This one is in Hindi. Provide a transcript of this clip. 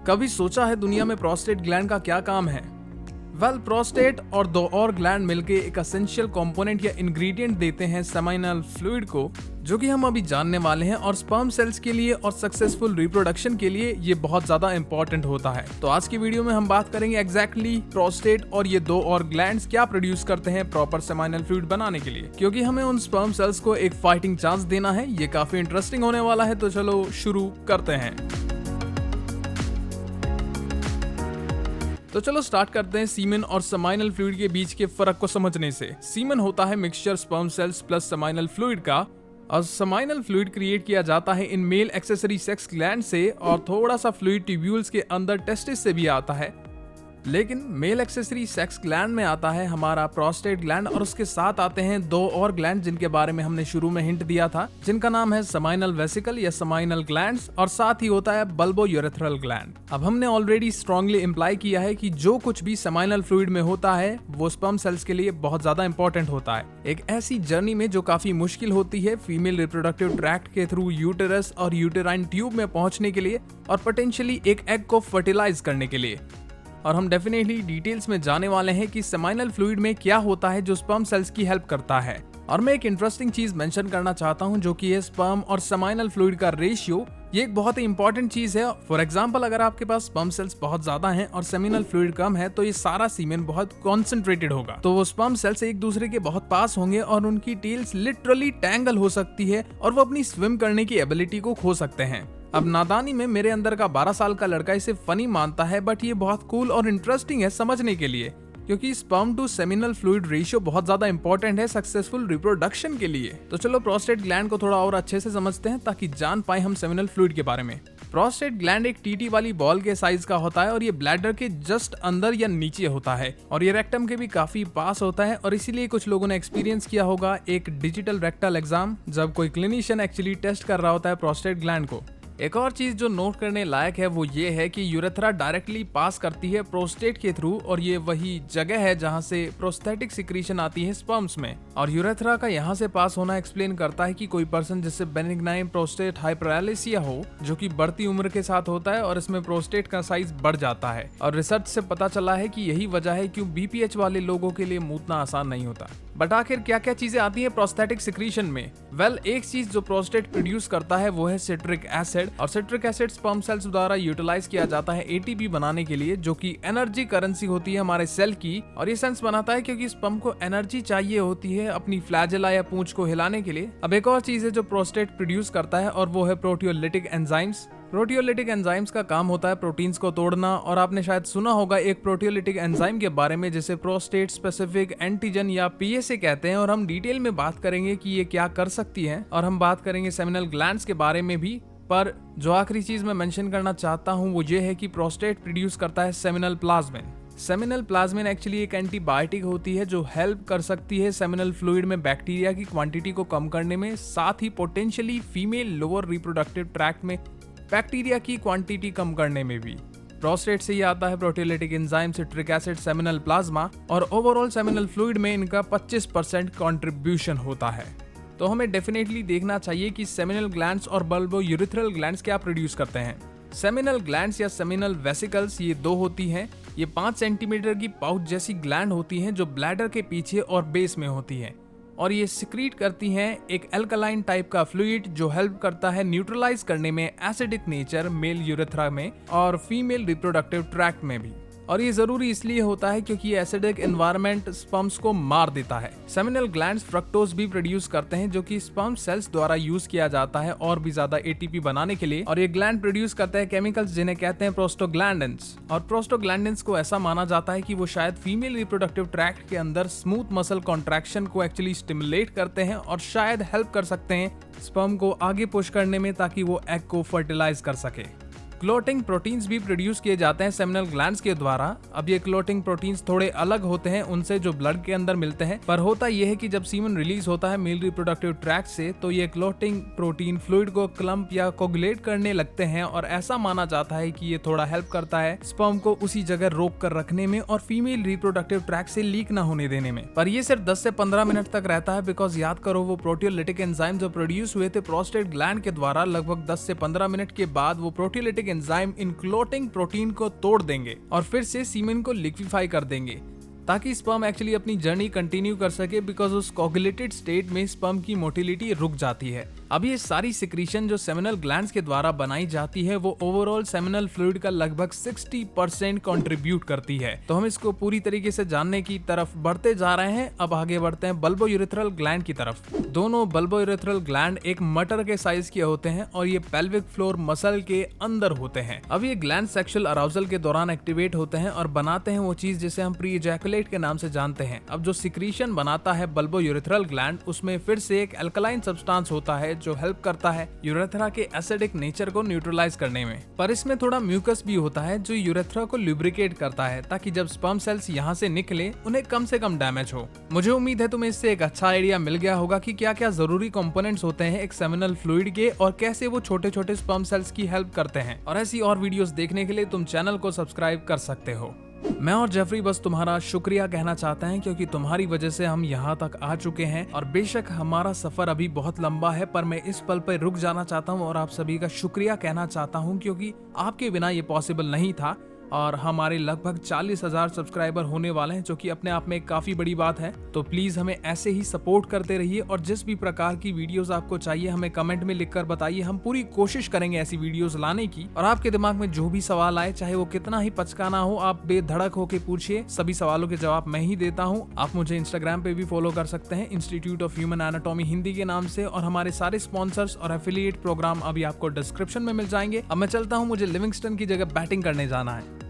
कभी सोचा है दुनिया में प्रोस्टेट ग्लैंड का क्या काम है? प्रोस्टेट और दो और ग्लैंड मिलके एक एसेंशियल कंपोनेंट या इंग्रेडिएंट देते हैं सेमिनल फ्लूइड को, जो कि हम अभी जानने वाले हैं। और स्पर्म सेल्स के लिए और सक्सेसफुल रिप्रोडक्शन के लिए ये बहुत ज्यादा इंपॉर्टेंट होता है। तो आज की वीडियो में हम बात करेंगे एग्जैक्टली प्रोस्टेट और ये दो और ग्लैंड्स क्या प्रोड्यूस करते हैं प्रॉपर सेमिनल फ्लूइड बनाने के लिए, क्योंकि हमें उन स्पर्म सेल्स को एक फाइटिंग चांस देना है। ये काफी इंटरेस्टिंग होने वाला है, तो चलो शुरू करते हैं। तो चलो स्टार्ट करते हैं सीमेन और सेमिनल फ्लूइड के बीच के फर्क को समझने से। सीमेन होता है mixture sperm cells plus seminal fluid का, और सेमिनल फ्लूइड क्रिएट किया जाता है in male accessory sex gland से, और थोड़ा सा फ्लूइड ट्यूब्यूल्स के अंदर टेस्टिस से भी आता है। लेकिन मेल एक्सेसरी सेक्स ग्लैंड में आता है हमारा प्रोस्टेट ग्लैंड, और उसके साथ आते हैं दो और ग्लैंड जिनके बारे में हमने शुरू में हिंट दिया था, जिनका नाम है सेमिनल वेसिकल या सेमिनल ग्लैंड्स, और साथ ही होता है बल्बो यूरेथ्रल ग्लैंड। अब हमने ऑलरेडी स्ट्रांगली इंप्लाई किया है कि जो कुछ भी सेमिनल फ्लूइड में होता है वो स्पर्म सेल्स के लिए बहुत ज्यादा इंपॉर्टेंट होता है। एक ऐसी जर्नी में जो काफी मुश्किल होती है फीमेल रिप्रोडक्टिव ट्रैक्ट के थ्रू यूटेरस और यूटेराइन ट्यूब में पहुंचने के लिए, और पोटेंशियली एक एग को फर्टिलाइज करने के लिए। और हम डेफिनेटली डिटेल्स में जाने वाले हैं कि सेमिनल फ्लूइड में क्या होता है जो स्पर्म सेल्स की हेल्प करता है। और मैं एक इंटरेस्टिंग चीज मेंशन करना चाहता हूं, जो कि है स्पर्म और सेमिनल फ्लूइड का रेशियो। ये एक बहुत ही इंपॉर्टेंट चीज है। फॉर एग्जांपल, अगर आपके पास स्पर्म सेल्स बहुत ज्यादा हैं और सेमिनल फ्लूइड कम है, तो ये सारा सीमेन बहुत कॉन्सेंट्रेटेड होगा। तो वो स्पर्म सेल्स एक दूसरे के बहुत पास होंगे और उनकी टेल्स लिटरली टैंगल हो सकती है, और वो अपनी स्विम करने की एबिलिटी को खो सकते हैं। अब नादानी में मेरे अंदर का 12 साल का लड़का इसे फनी मानता है, बट ये बहुत कूल और इंटरेस्टिंग है समझने के लिए, क्योंकि sperm to seminal fluid ratio बहुत ज्यादा इंपॉर्टेंट है सक्सेसफुल रिप्रोडक्शन के लिए। तो चलो प्रोस्टेट ग्लैंड को थोड़ा और अच्छे से समझते हैं, ताकि जान पाए हम सेमिनल फ्लूइड के बारे में। प्रोस्टेट ग्लैंड एक टीटी वाली बॉल के साइज का होता है, और ये ब्लैडर के जस्ट अंदर या नीचे होता है, और ये रेक्टम के भी काफी पास होता है। और इसीलिए कुछ लोगों ने एक्सपीरियंस किया होगा एक डिजिटल रेक्टल एग्जाम, जब कोई क्लिनिशियन एक्चुअली टेस्ट कर रहा होता है प्रोस्टेट ग्लैंड को। एक और चीज जो नोट करने लायक है वो ये है कि यूरेथ्रा डायरेक्टली पास करती है प्रोस्टेट के थ्रू, और ये वही जगह है जहां से प्रोस्थेटिक सिक्रीशन आती है स्पर्म्स में। और यूरेथ्रा का यहां से पास होना एक्सप्लेन करता है कि कोई पर्सन जिससे बेनिग्नाइन प्रोस्टेट हाइपरैलिसिया हो, जो कि बढ़ती उम्र के साथ होता है, और इसमें प्रोस्टेट का साइज बढ़ जाता है। और रिसर्च से पता चला है कि यही वजह है क्यों बीपीएच वाले लोगों के लिए मूतना आसान नहीं होता। बट आखिर क्या क्या चीजें आती है प्रोस्थेटिक सिक्रीशन में? एक चीज जो प्रोस्टेट प्रोड्यूस करता है वो है सिट्रिक एसिड, और सिट्रिक एसिड स्पर्म सेल्स द्वारा यूटिलाइज किया जाता है एटीपी बनाने के लिए, जो कि एनर्जी करेंसी होती है हमारे सेल की। और ये सेंस बनाता है क्योंकि स्पर्म को एनर्जी चाहिए होती है अपनी फ्लैजेला या पूंछ को हिलाने के लिए। अब एक और चीज है जो प्रोस्टेट प्रोड्यूस करता है, और वो है प्रोटियोलिटिक एंजाइम्स। प्रोटियोलिटिक एंजाइम्स का काम होता है प्रोटीन्स को तोड़ना, और आपने शायद सुना होगा एक प्रोटियोलिटिक एंजाइम के बारे में जिसे प्रोस्टेट स्पेसिफिक एंटीजन या पीएसए कहते हैं। और हम डिटेल में बात करेंगे कि ये क्या कर सकती है, और हम बात करेंगे सेमिनल ग्लैंड्स के बारे में भी। पर जो आखिरी चीज मैं मेंशन करना चाहता हूँ वो ये है कि प्रोस्टेट प्रोड्यूस करता है seminal plasmin. Seminal plasmin actually एक एंटीबायोटिक होती है जो हेल्प कर सकती है सेमिनल फ्लूइड में बैक्टीरिया की क्वांटिटी को कम करने में, साथ ही potentially female lower reproductive tract में बैक्टीरिया की क्वांटिटी कम करने में भी। प्रोस्टेट से ही आता है proteolytic enzyme, citric acid, seminal plasma, और ओवरऑल सेमिनल फ्लूइड में इनका 25% कंट्रीब्यूशन होता है। तो हमें डेफिनेटली देखना चाहिए कि सेमिनल ग्लैंड्स और बल्बो यूरेथ्रल ग्लैंड्स क्या प्रोड्यूस करते हैं। सेमिनल ग्लैंड्स या सेमिनल वेसिकल्स ये दो होती हैं। ये 5 सेंटीमीटर की पाउच जैसी ग्लैंड होती हैं जो ब्लैडर के पीछे और बेस में होती हैं, और ये सिक्रीट करती हैं एक एल्कलाइन टाइप का फ्लूइड जो हेल्प करता है न्यूट्रलाइज करने में एसिडिक नेचर मेल यूरेथ्रा में और फीमेल रिप्रोडक्टिव ट्रैक्ट में भी। और ये जरूरी इसलिए होता है क्योंकि एसिडिक एनवायरनमेंट स्पर्म्स को मार देता है। सेमिनल ग्लैंड्स फ्रक्टोज भी प्रोड्यूस करते हैं, जो कि स्पर्म सेल्स द्वारा यूज किया जाता है और भी ज्यादा एटीपी बनाने के लिए। और ये ग्लैंड प्रोड्यूस करते हैं केमिकल्स जिन्हें कहते हैं प्रोस्टोग्लैंडिन्स। और प्रोस्टोग्लैंडिन्स को ऐसा माना जाता है कि वो शायद फीमेल रिप्रोडक्टिव ट्रैक्ट के अंदर स्मूथ मसल कॉन्ट्रैक्शन को एक्चुअली स्टिमुलेट करते हैं, और शायद हेल्प कर सकते हैं स्पर्म को आगे पुश करने में, ताकि वो एग को फर्टिलाइज कर सके। क्लोटिंग प्रोटीन्स भी प्रोड्यूस किए जाते हैं सेमिनल ग्लैंड्स के द्वारा। अब ये क्लोटिंग प्रोटीन्स थोड़े अलग होते हैं उनसे जो ब्लड के अंदर मिलते हैं, पर होता यह है कि जब सीमन रिलीज होता है मेल रिप्रोडक्टिव ट्रैक्ट से, तो ये क्लोटिंग प्रोटीन फ्लूइड को क्लम्प या कोगुलेट करने लगते हैं, और ऐसा माना जाता है कि ये थोड़ा हेल्प करता है स्पर्म को उसी जगह रोक कर रखने में और फीमेल रिप्रोडक्टिव ट्रैक्ट से लीक ना होने देने में। पर ये सिर्फ 10 से 15 मिनट तक रहता है, बिकॉज याद करो वो प्रोटियोलिटिक एंजाइम जो प्रोड्यूस हुए थे प्रोस्टेट ग्लैंड के द्वारा, लगभग 10 से 15 मिनट के बाद वो प्रोटियोलिटिक कैटालिटिक एंजाइम इनक्लोटिंग प्रोटीन को तोड़ देंगे और फिर से सीमेन को लिक्विफाई कर देंगे ताकि स्पर्म एक्चुअली अपनी जर्नी कंटिन्यू कर सके, बिकॉज उस कोगुलेटेड स्टेट में स्पर्म की मोटिलिटी रुक जाती है। अब ये सारी सिक्रीशन जो सेमिनल ग्लैंड्स के द्वारा बनाई जाती है वो ओवरऑल सेमिनल फ्लूइड का लगभग 60% कंट्रीब्यूट करती है। तो हम इसको पूरी तरीके से जानने की तरफ बढ़ते जा रहे हैं। अब आगे बढ़ते हैं बल्बोयूरेथ्रल ग्लैंड की तरफ। दोनों बल्बोयूरेथ्रल ग्लैंड एक मटर के साइज के होते हैं और ये पेल्विक फ्लोर मसल के अंदर होते हैं। अब ये ग्लैंड सेक्सुअल अराउजल के दौरान एक्टिवेट होते हैं और बनाते हैं वो चीज जिसे हम प्री इजैकुलेट के नाम से जानते हैं। अब जो सिक्रीशन बनाता है बल्बोयूरेथ्रल ग्लैंड, उसमें फिर से एक अल्कलाइन सब्सटेंस होता है जो हेल्प करता है यूरेथ्रा के एसिडिक नेचर को न्यूट्रलाइज करने में। पर इसमें थोड़ा म्यूकस भी होता है जो यूरेथ्रा को लुब्रिकेट करता है ताकि जब स्पर्म सेल्स यहाँ से निकले उन्हें कम से कम डैमेज हो। मुझे उम्मीद है तुम्हें इससे एक अच्छा आइडिया मिल गया होगा कि क्या क्या जरूरी कंपोनेंट्स होते हैं एक सेमिनल फ्लूइड के और कैसे वो छोटे छोटे स्पर्म सेल्स की हेल्प करते हैं। और ऐसी और वीडियोस देखने के लिए तुम चैनल को सब्सक्राइब कर सकते हो। मैं और जेफरी बस तुम्हारा शुक्रिया कहना चाहते हैं क्योंकि तुम्हारी वजह से हम यहाँ तक आ चुके हैं और बेशक हमारा सफर अभी बहुत लंबा है, पर मैं इस पल पर रुक जाना चाहता हूँ और आप सभी का शुक्रिया कहना चाहता हूँ क्योंकि आपके बिना ये पॉसिबल नहीं था। और हमारे लगभग 40,000 सब्सक्राइबर होने वाले हैं जो कि अपने आप में काफी बड़ी बात है। तो प्लीज हमें ऐसे ही सपोर्ट करते रहिए और जिस भी प्रकार की वीडियोस आपको चाहिए हमें कमेंट में लिखकर बताइए। हम पूरी कोशिश करेंगे ऐसी वीडियोस लाने की। और आपके दिमाग में जो भी सवाल आए, चाहे वो कितना ही पचकाना हो, आप बेधड़क होके पूछिए। सभी सवालों के जवाब मैं ही देता हूँ। आप मुझे इंस्टाग्राम पे भी फॉलो कर सकते हैं institute of human anatomy Hindi के नाम से। और हमारे सारे स्पॉन्सर्स और एफिलिएट प्रोग्राम अभी आपको डिस्क्रिप्शन में मिल जाएंगे। अब मैं चलता हूँ, मुझे लिविंगस्टन की जगह बैटिंग करने जाना है।